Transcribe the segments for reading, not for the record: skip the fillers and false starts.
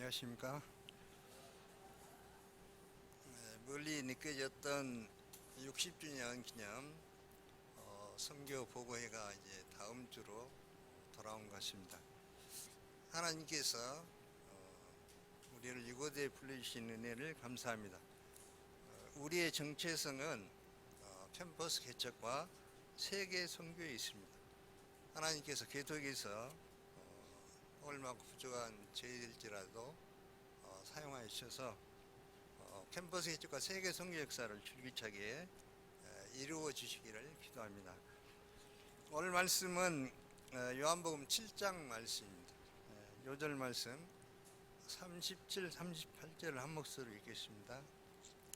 안녕하십니까. 멀리 느껴졌던 60주년 기념 선교 보고회가 이제 다음 주로 돌아온 것 같습니다. 하나님께서 우리를 이곳에 불러주신 은혜를 감사합니다. 우리의 정체성은 캠퍼스 개척과 세계 선교에 있습니다. 하나님께서 개척에서 얼마나 부족한 저희들일지라도 사용하여 주셔서 캠퍼스 개척과 세계 선교 역사를 줄기차게 이루어 주시기를 기도합니다. 오늘 말씀은 요한복음 7장 말씀입니다. 요절 말씀 37, 38절을 한 목소리로 읽겠습니다.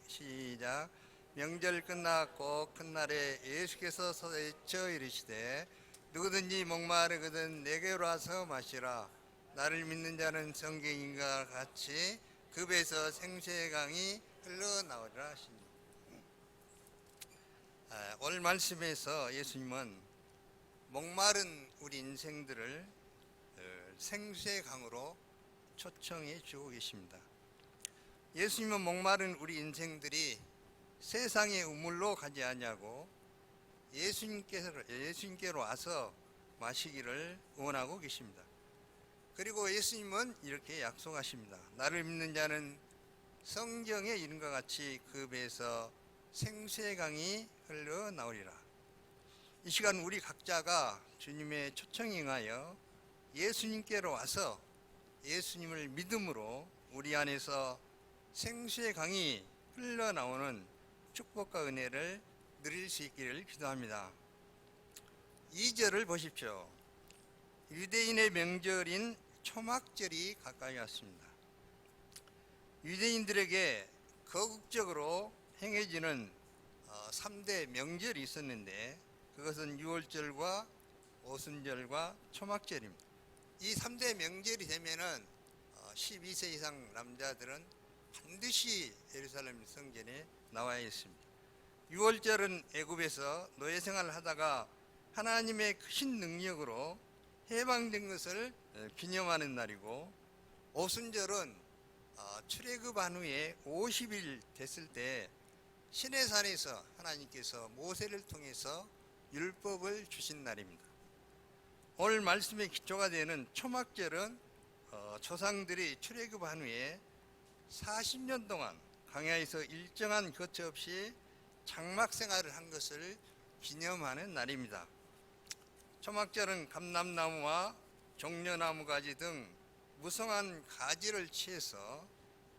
시작. 명절 끝났고 큰 날에 예수께서 서서 이르시되 누구든지 목마르거든 내게로 와서 마시라. 나를 믿는 자는 성경인과 같이 그 배에서 생수의 강이 흘러나오리라 하시니. 오늘 말씀에서 예수님은 목마른 우리 인생들을 생수의 강으로 초청해 주고 계십니다. 예수님은 목마른 우리 인생들이 세상의 우물로 가지 않냐고 예수님께로 와서 마시기를 원하고 계십니다. 그리고 예수님은 이렇게 약속하십니다. 나를 믿는 자는 성경에 이른과 같이 그 배에서 생수의 강이 흘러나오리라. 이 시간 우리 각자가 주님의 초청에 응하여 예수님께로 와서 예수님을 믿음으로 우리 안에서 생수의 강이 흘러나오는 축복과 은혜를 누릴 수 있기를 기도합니다. 2절을 보십시오. 유대인의 명절인 초막절이 가까이 왔습니다. 유대인들에게 거국적으로 행해지는 3대 명절이 있었는데 그것은 유월절과 오순절과 초막절입니다. 이 3대 명절이 되면은 12세 이상 남자들은 반드시 예루살렘 성전에 나와야 했습니다. 유월절은 애굽에서 노예 생활을 하다가 하나님의 크신 능력으로 해방된 것을 기념하는 날이고, 오순절은 출애굽한 후에 50일 됐을 때 시내산에서 하나님께서 모세를 통해서 율법을 주신 날입니다. 오늘 말씀의 기초가 되는 초막절은 조상들이 출애굽한 후에 40년 동안 광야에서 일정한 거처 없이 장막 생활을 한 것을 기념하는 날입니다. 초막절은 감람나무와 종려나무 가지 등 무성한 가지를 취해서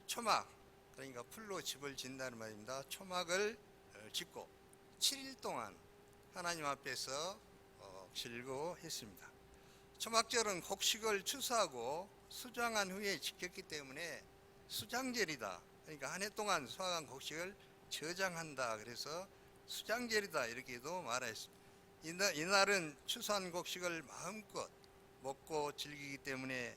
초막, 그러니까 풀로 집을 짓는다는 말입니다. 초막을 짓고 7일 동안 하나님 앞에서 즐거워했습니다. 초막절은 곡식을 추수하고 수장한 후에 지켰기 때문에 수장절이다. 그러니까 한 해 동안 수확한 곡식을 저장한다. 그래서 수장절이다 이렇게도 말했습니다. 이날은 추수한 곡식을 마음껏 먹고 즐기기 때문에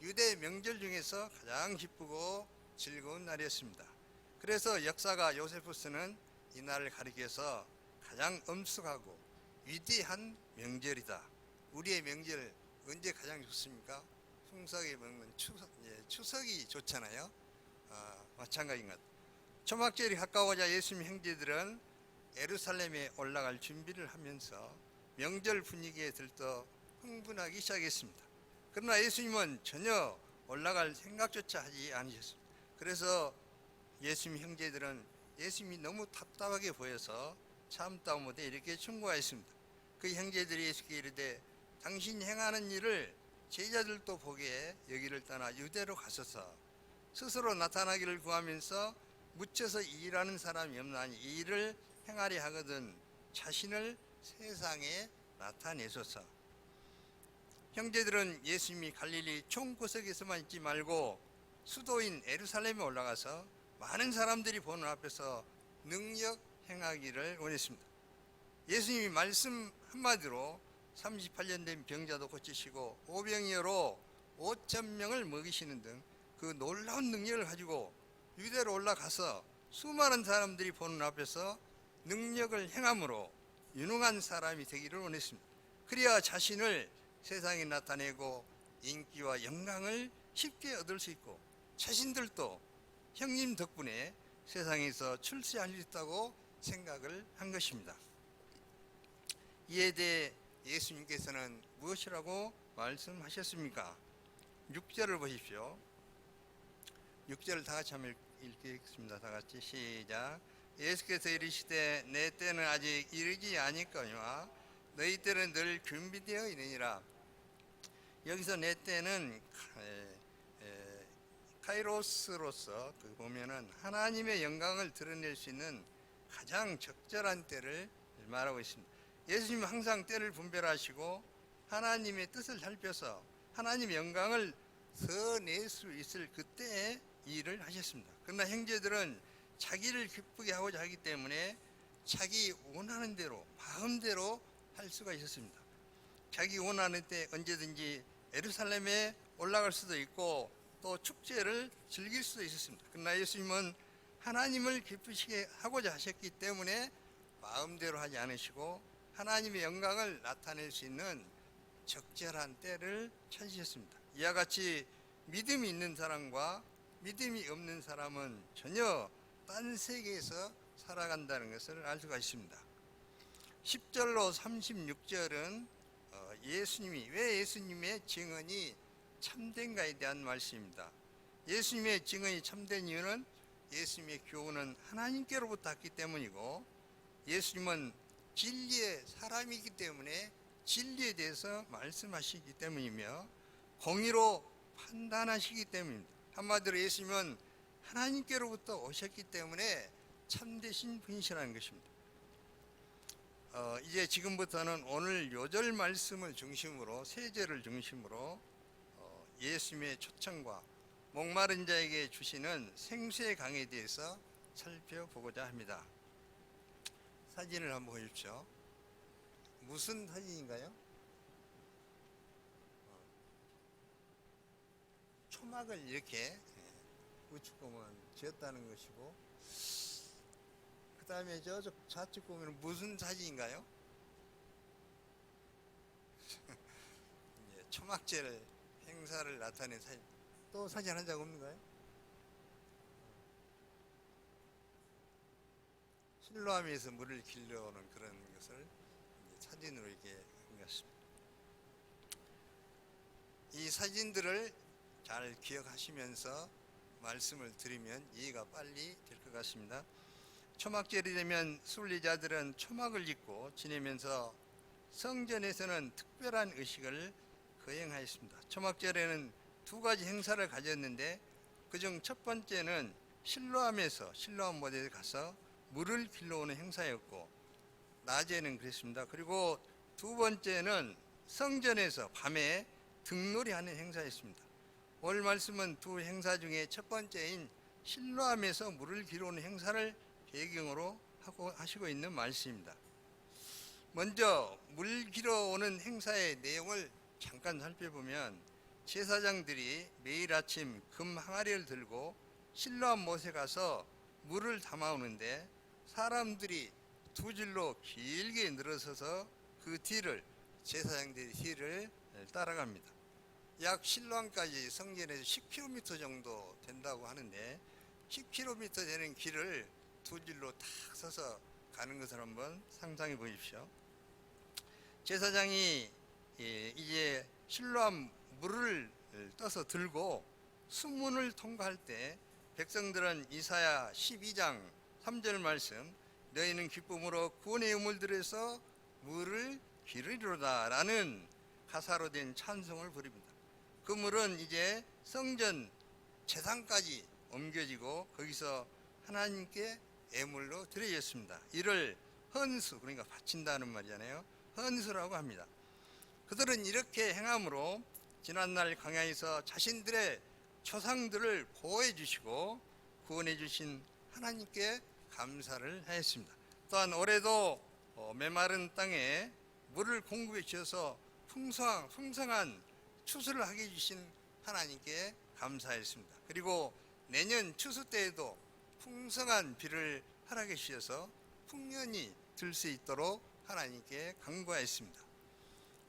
유대 명절 중에서 가장 기쁘고 즐거운 날이었습니다. 그래서 역사가 요세푸스는 이 날을 가리켜서 가장 엄숙하고 위대한 명절이다. 우리의 명절 언제 가장 좋습니까? 풍성하게 먹는 추석이 좋잖아요. 마찬가지인 것 같아요. 초막절이 가까워자 예수님 형제들은 예루살렘에 올라갈 준비를 하면서 명절 분위기에 들떠 흥분하기 시작했습니다. 그러나 예수님은 전혀 올라갈 생각조차 하지 않으셨습니다. 그래서 예수님 형제들은 예수님이 너무 답답하게 보여서 참다 못해 이렇게 충고하였습니다. 그 형제들이 예수께 이르되 당신이 행하는 일을 제자들도 보게 여기를 떠나 유대로 가소서. 스스로 나타나기를 구하면서 묻혀서 일하는 사람이 없나니 이 일을 행하려 하거든 자신을 세상에 나타내소서. 형제들은 예수님이 갈릴리 총구석에서만 있지 말고 수도인 예루살렘에 올라가서 많은 사람들이 보는 앞에서 능력 행하기를 원했습니다. 예수님이 말씀 한마디로 38년 된 병자도 고치시고 오병이어로 5,000명을 먹이시는 등 그 놀라운 능력을 가지고 유대로 올라가서 수많은 사람들이 보는 앞에서 능력을 행함으로 유능한 사람이 되기를 원했습니다. 그래야 자신을 세상에 나타내고 인기와 영광을 쉽게 얻을 수 있고 자신들도 형님 덕분에 세상에서 출세할 수 있다고 생각을 한 것입니다. 이에 대해 예수님께서는 무엇이라고 말씀하셨습니까? 6절을 보십시오. 6절을 다 같이 한번 읽겠습니다. 다 같이 시작. 예수께서 이르시되 내 때는 아직 이르지 아니거니와 너희 때는 늘 준비되어 있느니라. 여기서 내 때는 카이로스로서 보면은 하나님의 영광을 드러낼 수 있는 가장 적절한 때를 말하고 있습니다. 예수님은 항상 때를 분별하시고 하나님의 뜻을 살펴서 하나님의 영광을 더 낼 수 있을 그때에 일을 하셨습니다. 그러나 형제들은 자기를 기쁘게 하고자 하기 때문에 자기 원하는 대로 마음대로 할 수가 있었습니다. 자기 원하는 때 언제든지 예루살렘에 올라갈 수도 있고 또 축제를 즐길 수도 있었습니다. 그러나 예수님은 하나님을 기쁘시게 하고자 하셨기 때문에 마음대로 하지 않으시고 하나님의 영광을 나타낼 수 있는 적절한 때를 찾으셨습니다. 이와 같이 믿음이 있는 사람과 믿음이 없는 사람은 전혀 딴 세계에서 살아간다는 것을 알 수가 있습니다. 10절로 36절은 왜 예수님의 증언이 참된가에 대한 말씀입니다. 예수님의 증언이 참된 이유는 예수님의 교훈은 하나님께로부터 왔기 때문이고 예수님은 진리의 사람이기 때문에 진리에 대해서 말씀하시기 때문이며 공의로 판단하시기 때문입니다. 한마디로 예수님은 하나님께로부터 오셨기 때문에 참되신 분이시라는 것입니다. 이제 지금부터는 오늘 요절 말씀을 중심으로 세절을 중심으로 예수님의 초청과 목마른 자에게 주시는 생수의 강에 대해서 살펴보고자 합니다. 사진을 한번 보십시오. 무슨 사진인가요? 초막을 이렇게 우측 보면 지었다는 것이고, 그 다음에 저쪽 좌측 보면 무슨 사진인가요? 초막절 행사를 나타낸 사진. 또 사진 한 장 없는가요? 실로암에서 물을 길러오는 그런 것을 사진으로 이렇게 한 것입니다. 이 사진들을 잘 기억하시면서 말씀을 드리면 이해가 빨리 될 것 같습니다. 초막절이 되면 순리자들은 초막을 입고 지내면서 성전에서는 특별한 의식을 거행하였습니다. 초막절에는 두 가지 행사를 가졌는데 그중 첫 번째는 실로암에서 실로암 모델에 가서 물을 길러오는 행사였고 낮에는 그랬습니다. 그리고 두 번째는 성전에서 밤에 등놀이하는 행사였습니다. 오늘 말씀은 두 행사 중에 첫 번째인 실로암에서 물을 길어오는 행사를 배경으로 하시고 있는 말씀입니다. 먼저 물 길어오는 행사의 내용을 잠깐 살펴보면 제사장들이 매일 아침 금 항아리를 들고 실로암 못에 가서 물을 담아오는데 사람들이 두 줄로 길게 늘어서서 그 뒤를 제사장들의 뒤를 따라갑니다. 약 실로암까지 성전에서 10km 정도 된다고 하는데 10km 되는 길을 두 줄로 탁 서서 가는 것을 한번 상상해 보십시오. 제사장이 이제 실로암 물을 떠서 들고 수문을 통과할 때 백성들은 이사야 12장 3절 말씀 너희는 기쁨으로 구원의 우물들에서 물을 기르리로다 라는 가사로 된 찬송을 부릅니다. 그 물은 이제 성전 제상까지 옮겨지고 거기서 하나님께 예물로 드려졌습니다. 이를 헌수, 그러니까 바친다는 말이잖아요. 헌수라고 합니다. 그들은 이렇게 행함으로 지난날 광야에서 자신들의 조상들을 보호해 주시고 구원해 주신 하나님께 감사를 하였습니다. 또한 올해도 메마른 땅에 물을 공급해 주셔서 풍성한 추수를 하게 해주신 하나님께 감사했습니다. 그리고 내년 추수 때에도 풍성한 비를 허락해 주셔서 풍년이 들 수 있도록 하나님께 간구하였습니다.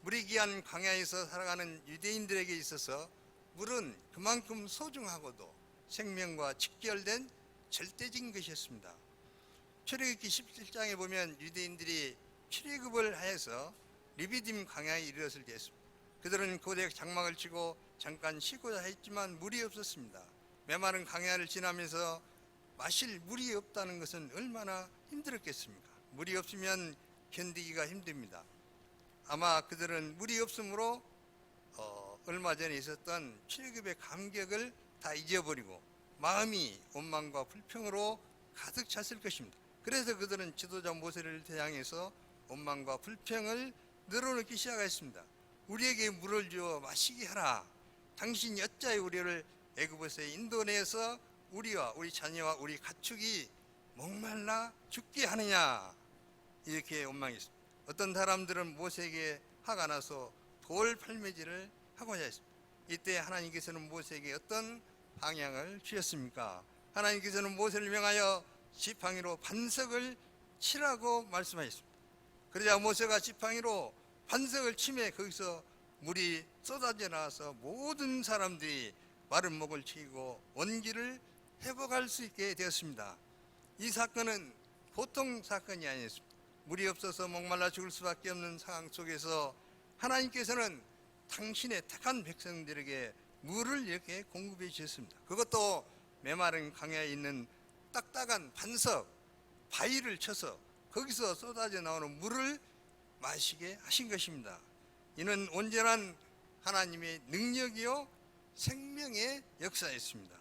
물이 귀한 광야에서 살아가는 유대인들에게 있어서 물은 그만큼 소중하고도 생명과 직결된 절대적인 것이었습니다. 출애굽기 17장에 보면 유대인들이 출애굽을 하여서 리비딤 광야에 이르렀을 때였습니다. 그들은 고대 장막을 치고 잠깐 쉬고자 했지만 물이 없었습니다. 메마른 광야를 지나면서 마실 물이 없다는 것은 얼마나 힘들었겠습니까? 물이 없으면 견디기가 힘듭니다. 아마 그들은 물이 없으므로 얼마 전에 있었던 출애굽의 감격을 다 잊어버리고 마음이 원망과 불평으로 가득 찼을 것입니다. 그래서 그들은 지도자 모세를 대항해서 원망과 불평을 늘어놓기 시작했습니다. 우리에게 물을 주어 마시게 하라. 당신이 어찌하여 우리를 애굽에서 인도내어서 우리와 우리 자녀와 우리 가축이 목말라 죽게 하느냐. 이렇게 원망했습니다. 어떤 사람들은 모세에게 화가 나서 돌 팔매질을 하고자 했습니다. 이때 하나님께서는 모세에게 어떤 방향을 주셨습니까? 하나님께서는 모세를 명하여 지팡이로 반석을 치라고 말씀하셨습니다. 그러자 모세가 지팡이로 반석을 치매 거기서 물이 쏟아져 나와서 모든 사람들이 마른 목을 치고 원기를 회복할 수 있게 되었습니다. 이 사건은 보통 사건이 아니었습니다. 물이 없어서 목말라 죽을 수밖에 없는 상황 속에서 하나님께서는 당신의 택한 백성들에게 물을 이렇게 공급해 주셨습니다. 그것도 메마른 광야에 있는 딱딱한 반석, 바위를 쳐서 거기서 쏟아져 나오는 물을 마시게 하신 것입니다. 이는 온전한 하나님의 능력이요 생명의 역사였습니다.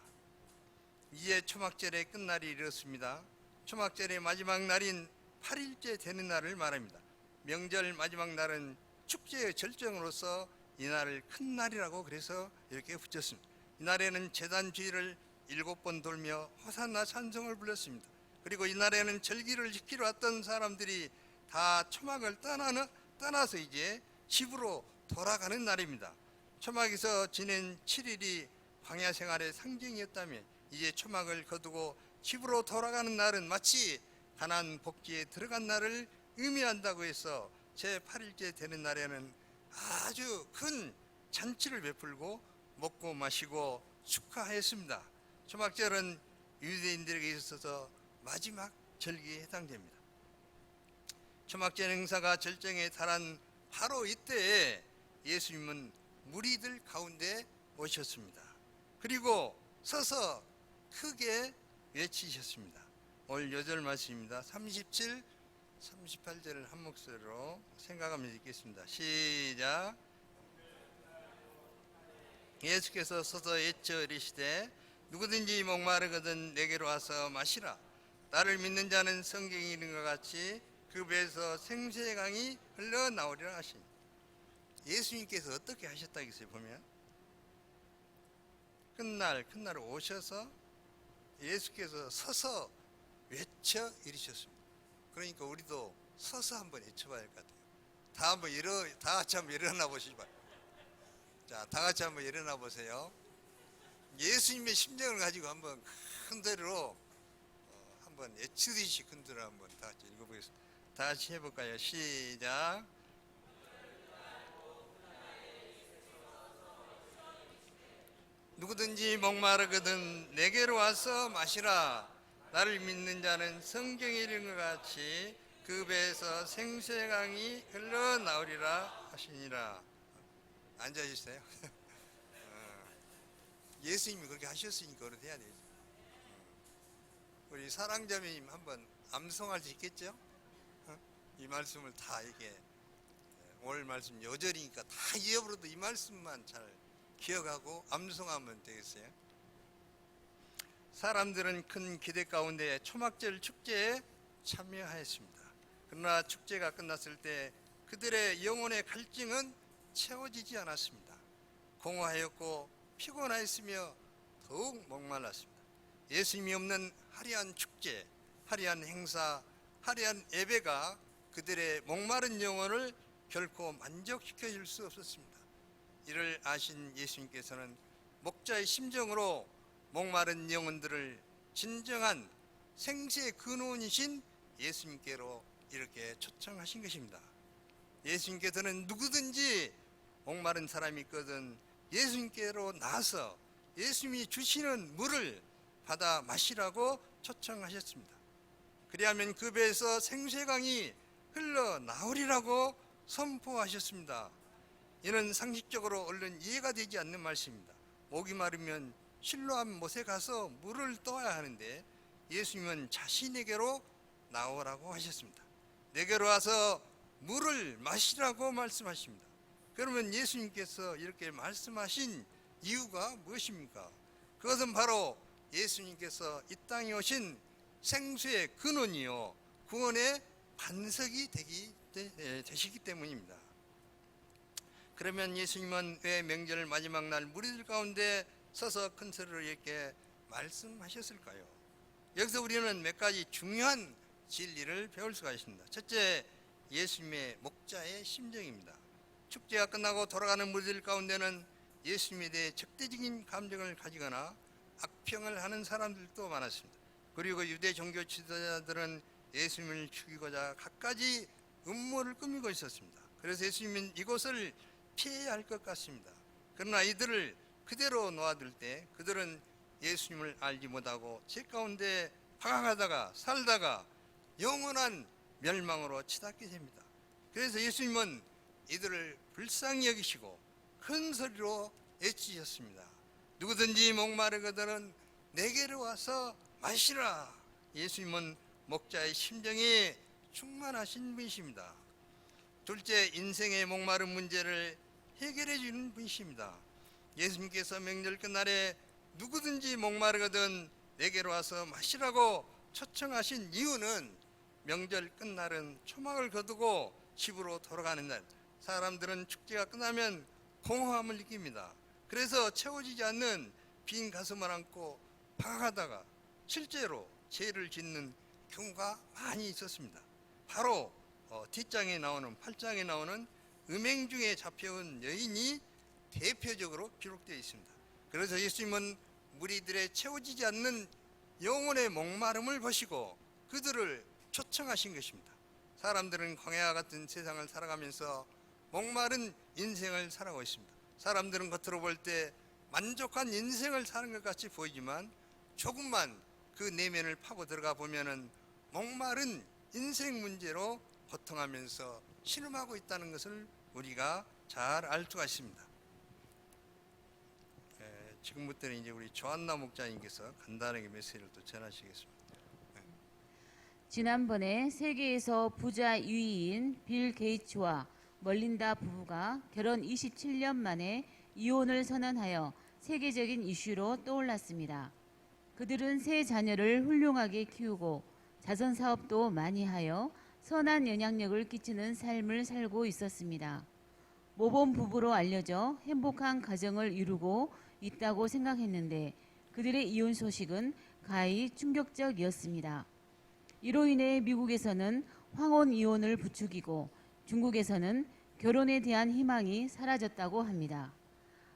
이제 초막절의 끝날이 이르렀습니다. 초막절의 마지막 날인 8일째 되는 날을 말합니다. 명절 마지막 날은 축제의 절정으로서 이 날을 큰 날이라고 그래서 이렇게 붙였습니다. 이 날에는 제단 주위를 7번 돌며 호산나 찬송을 불렀습니다. 그리고 이 날에는 절기를 지키러 왔던 사람들이 다 초막을 떠나서 이제 집으로 돌아가는 날입니다. 초막에서 지낸 7일이 광야 생활의 상징이었다면 이제 초막을 거두고 집으로 돌아가는 날은 마치 가나안 복지에 들어간 날을 의미한다고 해서 제8일째 되는 날에는 아주 큰 잔치를 베풀고 먹고 마시고 축하했습니다. 초막절은 유대인들에게 있어서 마지막 절기에 해당됩니다. 초막절 행사가 절정에 달한 바로 이때에 예수님은 무리들 가운데 오셨습니다. 그리고 서서 크게 외치셨습니다. 오늘 요절 말씀입니다. 37, 38절을 한 목소리로 생각하면서 읽겠습니다. 시작. 예수께서 서서 외쳐 이르시되 누구든지 목마르거든 내게로 와서 마시라. 나를 믿는 자는 성경이 이른 것 같이 그 배에서 생수의 강이 흘러나오리라 하시니, 예수님께서 어떻게 하셨다겠어요? 보면 끝날 오셔서 예수께서 서서 외쳐 이르셨습니다. 그러니까 우리도 서서 한번 외쳐봐야 할 것 같아요. 다 같이 한번 일어나 보시기 바랍니다. 자, 다 같이 한번 일어나 보세요. 예수님의 심정을 가지고 한번 큰 소리로 한번 외치듯이 큰 소리로 한번 다 같이 읽어보겠습니다. 다 같이 해볼까요? 시작. 누구든지 목마르거든 내게로 와서 마시라. 나를 믿는 자는 성경에 이른 것 같이 그 배에서 생수의 강이 흘러나오리라 하시니라. 앉아주세요. 예수님이 그렇게 하셨으니까 그렇게 해야 되죠. 우리 사랑자매님 한번 암송할 수 있겠죠? 이 말씀을 다 이게 오늘 말씀 요절이니까 다 잊어버려도 이 말씀만 잘 기억하고 암송하면 되겠어요. 사람들은 큰 기대 가운데 초막절 축제에 참여하였습니다. 그러나 축제가 끝났을 때 그들의 영혼의 갈증은 채워지지 않았습니다. 공허하였고 피곤하였으며 더욱 목말랐습니다. 예수님이 없는 화려한 축제, 화려한 행사, 화려한 예배가 그들의 목마른 영혼을 결코 만족시켜 줄 수 없었습니다. 이를 아신 예수님께서는 목자의 심정으로 목마른 영혼들을 진정한 생수의 근원이신 예수님께로 이렇게 초청하신 것입니다. 예수님께서는 누구든지 목마른 사람이 있거든 예수님께로 나와서 예수님이 주시는 물을 받아 마시라고 초청하셨습니다. 그리하면 그 배에서 생수의 강이 흘러나오리라고 선포하셨습니다. 이는 상식적으로 얼른 이해가 되지 않는 말씀입니다. 목이 마르면 실로암 못에 가서 물을 떠야 하는데 예수님은 자신에게로 나오라고 하셨습니다. 내게로 와서 물을 마시라고 말씀하십니다. 그러면 예수님께서 이렇게 말씀하신 이유가 무엇입니까? 그것은 바로 예수님께서 이 땅에 오신 생수의 근원이요 구원의 반석이 되시기 때문입니다. 그러면 예수님은 왜 명절 마지막 날 무리들 가운데 서서 큰 소리로 이렇게 말씀하셨을까요? 여기서 우리는 몇 가지 중요한 진리를 배울 수가 있습니다. 첫째, 예수님의 목자의 심정입니다. 축제가 끝나고 돌아가는 무리들 가운데는 예수님에 대해 적대적인 감정을 가지거나 악평을 하는 사람들도 많았습니다. 그리고 유대 종교 지도자들은 예수님을 죽이고자 갖가지 음모를 꾸미고 있었습니다. 그래서 예수님은 이곳을 피해야 할 것 같습니다. 그러나 이들을 그대로 놓아둘 때 그들은 예수님을 알지 못하고 제 가운데 방황하다가 살다가 영원한 멸망으로 치닫게 됩니다. 그래서 예수님은 이들을 불쌍히 여기시고 큰 소리로 외치셨습니다. 누구든지 목마르거든 내게로 와서 마시라. 예수님은 목자의 심정이 충만하신 분이십니다. 둘째, 인생의 목마른 문제를 해결해 주는 분이십니다. 예수님께서 명절 끝날에 누구든지 목마르거든 내게로 와서 마시라고 초청하신 이유는 명절 끝날은 초막을 거두고 집으로 돌아가는 날, 사람들은 축제가 끝나면 공허함을 느낍니다. 그래서 채워지지 않는 빈 가슴을 안고 방황하다가 실제로 죄를 짓는 경우가 많이 있었습니다. 바로 뒷장에 나오는 8장에 나오는 음행 중에 잡혀온 여인이 대표적으로 기록되어 있습니다. 그래서 예수님은 무리들의 채워지지 않는 영혼의 목마름을 보시고 그들을 초청하신 것입니다. 사람들은 광야와 같은 세상을 살아가면서 목마른 인생을 살아가고 있습니다. 사람들은 겉으로 볼 때 만족한 인생을 사는 것 같이 보이지만 조금만 그 내면을 파고 들어가 보면은 목마른 인생 문제로 고통하면서 신음하고 있다는 것을 우리가 잘 알 수가 있습니다. 지금부터는 이제 우리 조한나 목자님께서 간단하게 메시지를 또 전하시겠습니다. 지난번에 세계에서 부자 2위인 빌 게이츠와 멀린다 부부가 결혼 27년 만에 이혼을 선언하여 세계적인 이슈로 떠올랐습니다. 그들은 세 자녀를 훌륭하게 키우고 자선 사업도 많이 하여 선한 영향력을 끼치는 삶을 살고 있었습니다. 모범 부부로 알려져 행복한 가정을 이루고 있다고 생각했는데 그들의 이혼 소식은 가히 충격적이었습니다. 이로 인해 미국에서는 황혼 이혼을 부추기고 중국에서는 결혼에 대한 희망이 사라졌다고 합니다.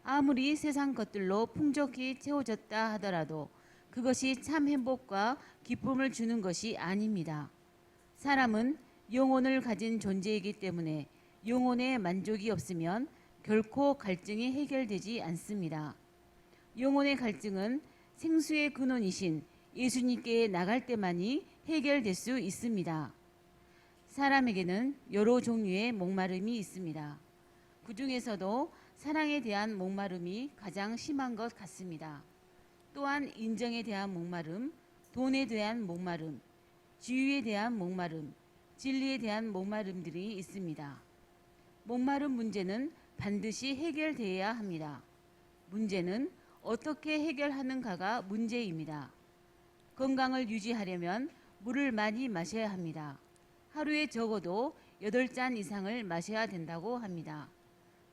아무리 세상 것들로 풍족히 채워졌다 하더라도 그것이 참 행복과 기쁨을 주는 것이 아닙니다. 사람은 영혼을 가진 존재이기 때문에 영혼에 만족이 없으면 결코 갈증이 해결되지 않습니다. 영혼의 갈증은 생수의 근원이신 예수님께 나갈 때만이 해결될 수 있습니다. 사람에게는 여러 종류의 목마름이 있습니다. 그 중에서도 사랑에 대한 목마름이 가장 심한 것 같습니다. 또한 인정에 대한 목마름, 돈에 대한 목마름, 지위에 대한 목마름, 진리에 대한 목마름들이 있습니다. 목마름 문제는 반드시 해결되어야 합니다. 문제는 어떻게 해결하는가가 문제입니다. 건강을 유지하려면 물을 많이 마셔야 합니다. 하루에 적어도 8잔 이상을 마셔야 된다고 합니다.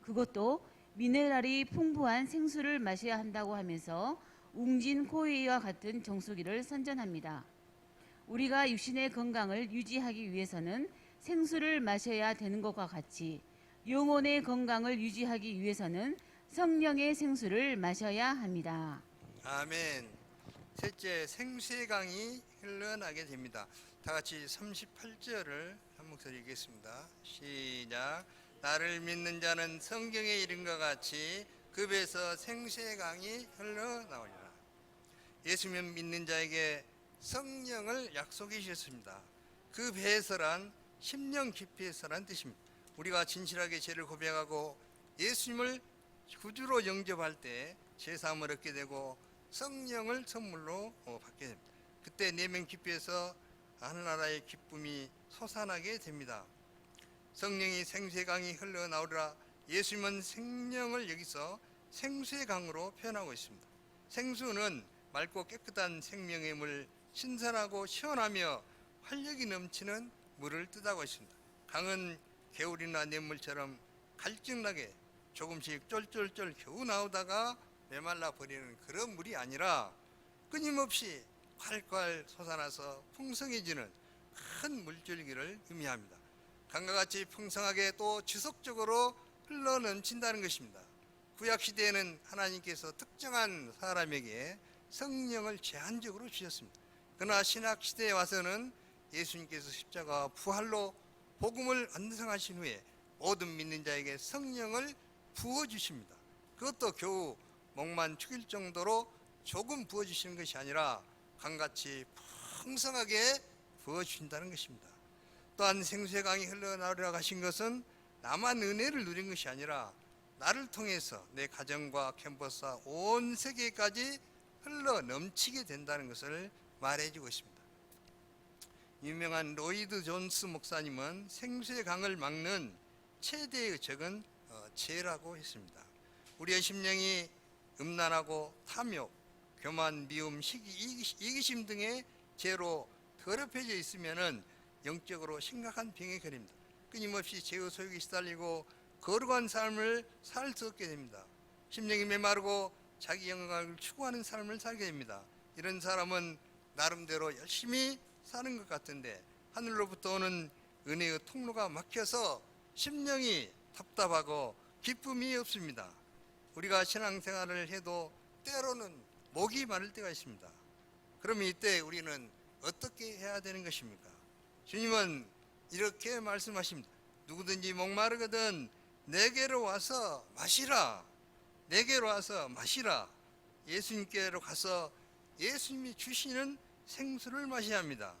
그것도 미네랄이 풍부한 생수를 마셔야 한다고 하면서 웅진 코웨이와 같은 정수기를 선전합니다. 우리가 육신의 건강을 유지하기 위해서는 생수를 마셔야 되는 것과 같이 영혼의 건강을 유지하기 위해서는 성령의 생수를 마셔야 합니다. 아멘. 셋째, 생수의 강이 흘러나게 됩니다. 다 같이 38절을 한 목소리 읽겠습니다. 시작. 나를 믿는 자는 성경에 이른 것 같이 그 배에서 생수의 강이 흘러나오리라. 예수님 믿는 자에게 성령을 약속해 주셨습니다. 그 배에서란 심령 깊이에서란 뜻입니다. 우리가 진실하게 죄를 고백하고 예수님을 구주로 영접할 때 죄사함을 얻게 되고 성령을 선물로 받게 됩니다. 그때 내면 깊이에서 하늘나라의 기쁨이 솟아나게 됩니다. 성령이 생수의 강이 흘러나오리라. 예수님은 생명을 여기서 생수의 강으로 표현하고 있습니다. 생수는 맑고 깨끗한 생명의 물, 신선하고 시원하며 활력이 넘치는 물을 뜻하고 있습니다. 강은 개울이나 냇물처럼 갈증나게 조금씩 쫄쫄쫄 겨우 나오다가 메말라 버리는 그런 물이 아니라 끊임없이 콸콸 솟아나서 풍성해지는 큰 물줄기를 의미합니다. 강과 같이 풍성하게 또 지속적으로 흘러 넘친다는 것입니다. 구약시대에는 하나님께서 특정한 사람에게 성령을 제한적으로 주셨습니다. 그러나 신약시대에 와서는 예수님께서 십자가와 부활로 복음을 완성하신 후에 모든 믿는 자에게 성령을 부어주십니다. 그것도 겨우 목만 축일 정도로 조금 부어주시는 것이 아니라 강같이 풍성하게 부어주신다는 것입니다. 또한 생수의 강이 흘러나오리라 하신 것은 나만 은혜를 누린 것이 아니라 나를 통해서 내 가정과 캠퍼스와 온 세계까지 흘러 넘치게 된다는 것을 말해주고 있습니다. 유명한 로이드 존스 목사님은 생수의 강을 막는 최대의 적은 죄라고 했습니다. 우리의 심령이 음란하고 탐욕, 교만, 미움, 시기, 이기심 등의 죄로 더럽혀져 있으면은 영적으로 심각한 병에 걸립니다. 끊임없이 죄의 소욕에 시달리고 거룩한 삶을 살 수 없게 됩니다. 심령이 메마르고 자기 영광을 추구하는 삶을 살게 됩니다. 이런 사람은 나름대로 열심히 사는 것 같은데 하늘로부터 오는 은혜의 통로가 막혀서 심령이 답답하고 기쁨이 없습니다. 우리가 신앙생활을 해도 때로는 목이 마를 때가 있습니다. 그러면 이때 우리는 어떻게 해야 되는 것입니까? 주님은 이렇게 말씀하십니다. 누구든지 목마르거든 내게로 와서 마시라. 내게로 와서 마시라. 예수님께로 가서 예수님이 주시는 생수를 마셔야 합니다.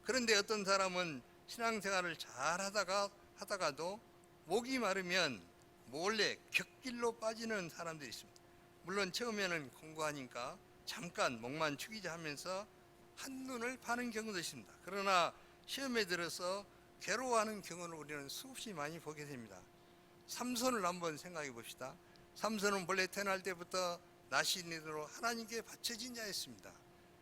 그런데 어떤 사람은 신앙생활을 잘 하다가도 목이 마르면 몰래 곁길로 빠지는 사람들이 있습니다. 물론 처음에는 공부하니까 잠깐 목만 축이자 하면서 한눈을 파는 경우도 있습니다. 그러나 시험에 들어서 괴로워하는 경우를 우리는 수없이 많이 보게 됩니다. 삼손을 한번 생각해 봅시다. 삼손은 본래 태어날 때부터 나시린으로 하나님께 바쳐진 자였습니다.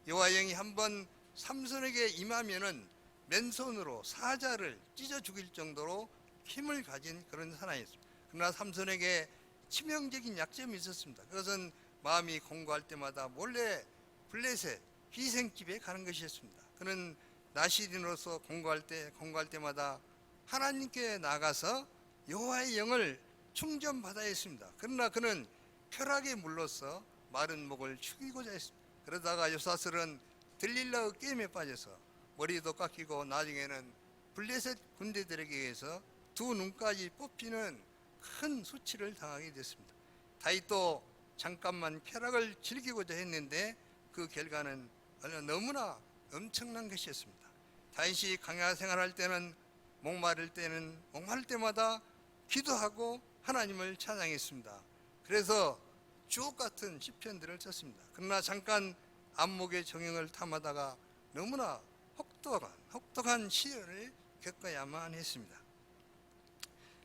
여호와 영이 한번 삼손에게 임하면은 맨손으로 사자를 찢어 죽일 정도로 힘을 가진 그런 사람이었습니다. 그러나 삼손에게 치명적인 약점이 있었습니다. 그것은 마음이 공고할 때마다 몰래 블레셋 희생집에 가는 것이었습니다. 그는 나시린으로서 공고할 때마다 하나님께 나가서 여호와의 영을 충전받아야 했습니다. 그러나 그는 쾌락에 물러서 마른 목을 축이고자 했습니다. 그러다가 요사슬은 들릴라의 게임에 빠져서 머리도 깎이고 나중에는 블레셋 군대들에게 의해서 두 눈까지 뽑히는 큰 수치를 당하게 됐습니다. 다윗도 잠깐만 쾌락을 즐기고자 했는데 그 결과는 너무나 엄청난 것이었습니다. 다윗이 광야 생활할 때는 목마를 때마다 기도하고 하나님을 찬양했습니다. 그래서 주옥 같은 시편들을 썼습니다. 그러나 잠깐 안목의 정형을 탐하다가 너무나 혹독한 시련을 겪어야만 했습니다.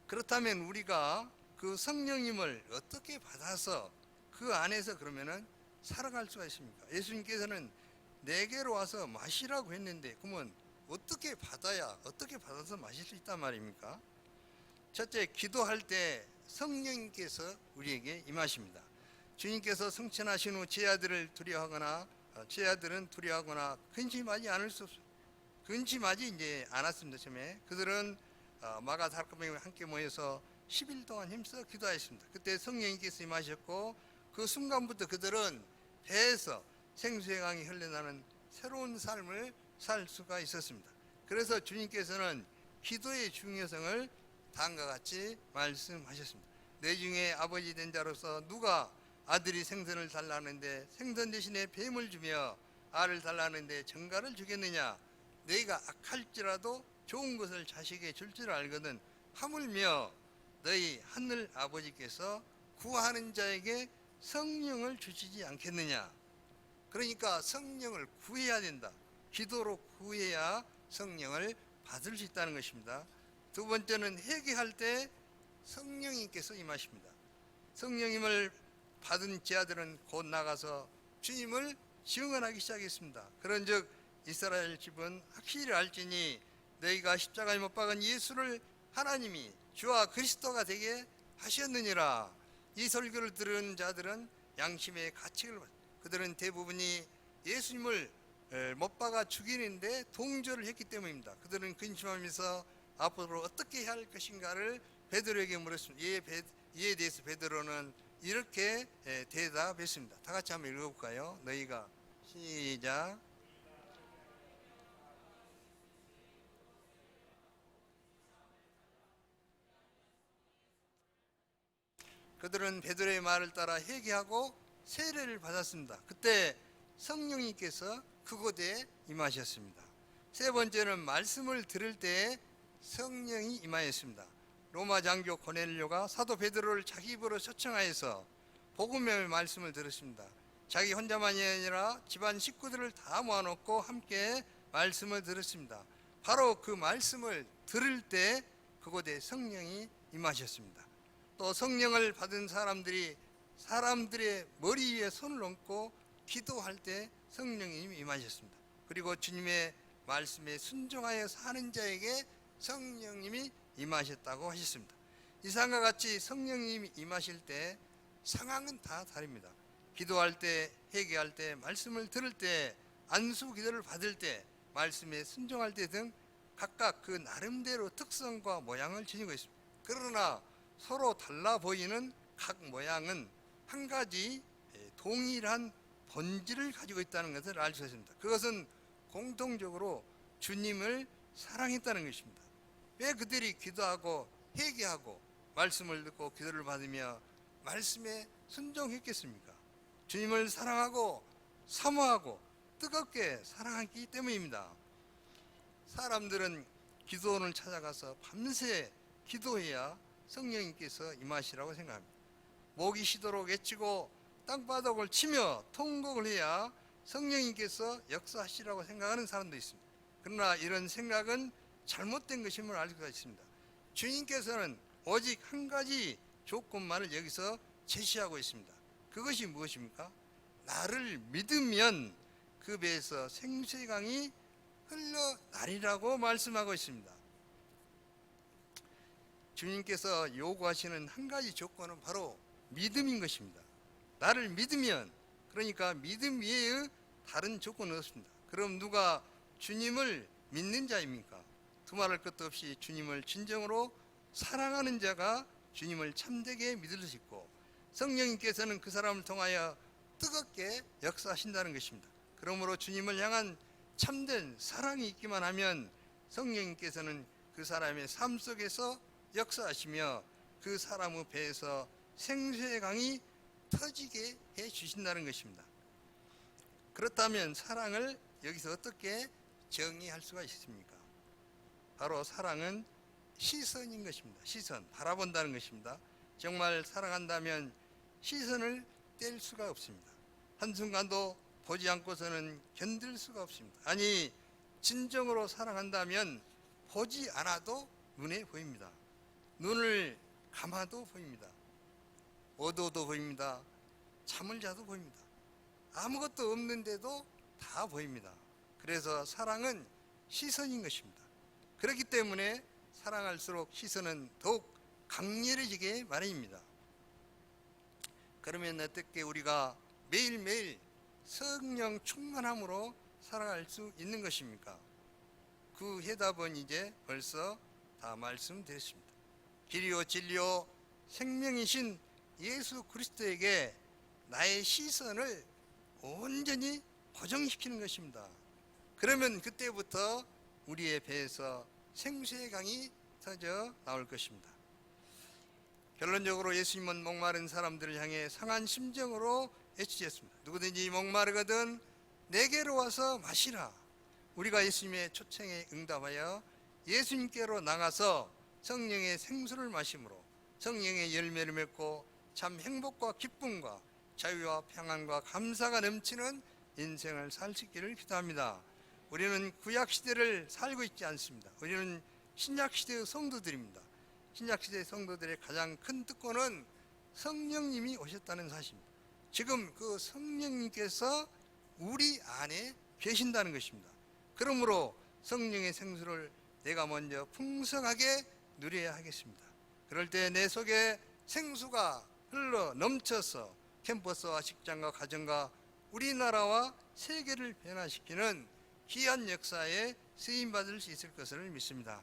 그렇다면 우리가 그 성령님을 어떻게 받아서 그 안에서 그러면은 살아갈 수가 있습니까? 예수님께서는 내게로 와서 마시라고 했는데 그러면 어떻게 받아서 마실 수 있단 말입니까? 첫째, 기도할 때 성령님께서 우리에게 임하십니다. 주님께서 성천하신 후 제자들은 두려워하거나 근심하지 않았습니다. 처음에 그들은 마가다락방에 함께 모여서 10일 동안 힘써 기도하였습니다. 그때 성령님께서 임하셨고 그 순간부터 그들은 배에서 생수의 강이 흘러나는 새로운 삶을 살 수가 있었습니다. 그래서 주님께서는 기도의 중요성을 다음과 같이 말씀하셨습니다. 내 중에 아버지 된 자로서 누가 아들이 생선을 달라는데 생선 대신에 뱀을 주며 알을 달라는데 정갈을 주겠느냐? 너희가 악할지라도 좋은 것을 자식에게 줄 줄 알거든 하물며 너희 하늘 아버지께서 구하는 자에게 성령을 주시지 않겠느냐? 그러니까 성령을 구해야 된다. 기도로 구해야 성령을 받을 수 있다는 것입니다. 두 번째는 회개할 때 성령님께서 임하십니다. 성령님을 받은 제자들은 곧 나가서 주님을 증언하기 시작했습니다. 그런즉 이스라엘 집은 확실히 알지니 너희가 십자가에 못 박은 예수를 하나님이 주와 그리스도가 되게 하셨느니라. 이 설교를 들은 자들은 양심의 가책을 받습니다. 그들은 대부분이 예수님을 못 박아 죽이는데 동조를 했기 때문입니다. 그들은 근심하면서 앞으로 어떻게 해야 할 것인가를 베드로에게 물었습니다. 이에 대해서 베드로는 이렇게 대답했습니다. 다 같이 한번 읽어볼까요? 너희가 시작. 그들은 베드로의 말을 따라 회개하고 세례를 받았습니다. 그때 성령님께서 그곳에 임하셨습니다. 세 번째는 말씀을 들을 때 성령이 임하였습니다. 로마 장교 고넬료가 사도 베드로를 자기 입으로 초청하여서 복음의 말씀을 들었습니다. 자기 혼자만이 아니라 집안 식구들을 다 모아놓고 함께 말씀을 들었습니다. 바로 그 말씀을 들을 때 그곳에 성령이 임하셨습니다. 또 성령을 받은 사람들의 머리 위에 손을 얹고 기도할 때 성령님이 임하셨습니다. 그리고 주님의 말씀에 순종하여 사는 자에게 성령님이 임하셨다고 하셨습니다. 이상과 같이 성령님이 임하실 때 상황은 다 다릅니다. 기도할 때, 회개할 때, 말씀을 들을 때, 안수 기도를 받을 때, 말씀에 순종할 때 등 각각 그 나름대로 특성과 모양을 지니고 있습니다. 그러나 서로 달라 보이는 각 모양은 한 가지 동일한 본질을 가지고 있다는 것을 알 수 있습니다. 그것은 공통적으로 주님을 사랑했다는 것입니다. 왜 그들이 기도하고 회개하고 말씀을 듣고 기도를 받으며 말씀에 순종했겠습니까? 주님을 사랑하고 사모하고 뜨겁게 사랑하기 때문입니다. 사람들은 기도원을 찾아가서 밤새 기도해야 성령님께서 임하시라고 생각합니다. 목이 쉬도록 외치고 땅바닥을 치며 통곡을 해야 성령님께서 역사하시라고 생각하는 사람도 있습니다. 그러나 이런 생각은 잘못된 것임을 알 수가 있습니다. 주님께서는 오직 한 가지 조건만을 여기서 제시하고 있습니다. 그것이 무엇입니까? 나를 믿으면 그 배에서 생수의 강이 흘러나리라고 말씀하고 있습니다. 주님께서 요구하시는 한 가지 조건은 바로 믿음인 것입니다. 나를 믿으면, 그러니까 믿음 외에 다른 조건은 없습니다. 그럼 누가 주님을 믿는 자입니까? 두말할 것도 없이 주님을 진정으로 사랑하는 자가 주님을 참되게 믿을 수 있고, 성령님께서는 그 사람을 통하여 뜨겁게 역사하신다는 것입니다. 그러므로 주님을 향한 참된 사랑이 있기만 하면 성령님께서는 그 사람의 삶 속에서 역사하시며 그 사람의 배에서 생수의 강이 터지게 해 주신다는 것입니다. 그렇다면 사랑을 여기서 어떻게 정의할 수가 있습니까? 바로 사랑은 시선인 것입니다. 시선, 바라본다는 것입니다. 정말 사랑한다면 시선을 뗄 수가 없습니다. 한순간도 보지 않고서는 견딜 수가 없습니다. 아니, 진정으로 사랑한다면 보지 않아도 눈에 보입니다. 눈을 감아도 보입니다. 어두워도 보입니다. 잠을 자도 보입니다. 아무것도 없는데도 다 보입니다. 그래서 사랑은 시선인 것입니다. 그렇기 때문에 사랑할수록 시선은 더욱 강렬해지게 마련입니다. 그러면 어떻게 우리가 매일매일 성령 충만함으로 살아갈 수 있는 것입니까? 그 해답은 이제 벌써 다 말씀드렸습니다. 길이요 진리요 생명이신 예수 그리스도에게 나의 시선을 온전히 고정시키는 것입니다. 그러면 그때부터 우리의 배에서 생수의 강이 터져 나올 것입니다. 결론적으로 예수님은 목마른 사람들을 향해 상한 심정으로 애치셨습니다. 누구든지 목마르거든 내게로 와서 마시라. 우리가 예수님의 초청에 응답하여 예수님께로 나가서 성령의 생수를 마심으로 성령의 열매를 맺고 참 행복과 기쁨과 자유와 평안과 감사가 넘치는 인생을 살 수 있기를 기도합니다. 우리는 구약시대를 살고 있지 않습니다. 우리는 신약시대의 성도들입니다. 신약시대 성도들의 가장 큰 특권은 성령님이 오셨다는 사실입니다. 지금 그 성령님께서 우리 안에 계신다는 것입니다. 그러므로 성령의 생수를 내가 먼저 풍성하게 누려야 하겠습니다. 그럴 때 내 속에 생수가 흘러 넘쳐서 캠퍼스와 직장과 가정과 우리나라와 세계를 변화시키는 귀한 역사에 쓰임받을 수 있을 것을 믿습니다.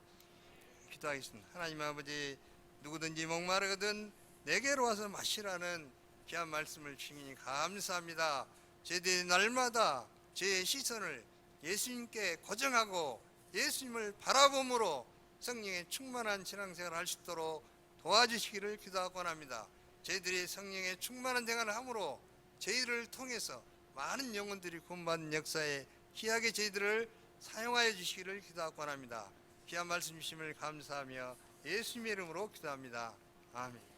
기도하겠습니다. 하나님 아버지, 누구든지 목마르거든 내게로 와서 마시라는 귀한 말씀을 주시니 감사합니다. 저희들이 날마다 제 시선을 예수님께 고정하고 예수님을 바라봄으로 성령의 충만한 신앙생활을 할 수 있도록 도와주시기를 기도하고 합니다. 저희들이 성령의 충만한 생활을 함으로 저희를 통해서 많은 영혼들이 구원받는 역사에 귀하게 저희들을 사용하여 주시기를 기도하고 합니다. 귀한 말씀 주심을 감사하며 예수님의 이름으로 기도합니다. 아멘.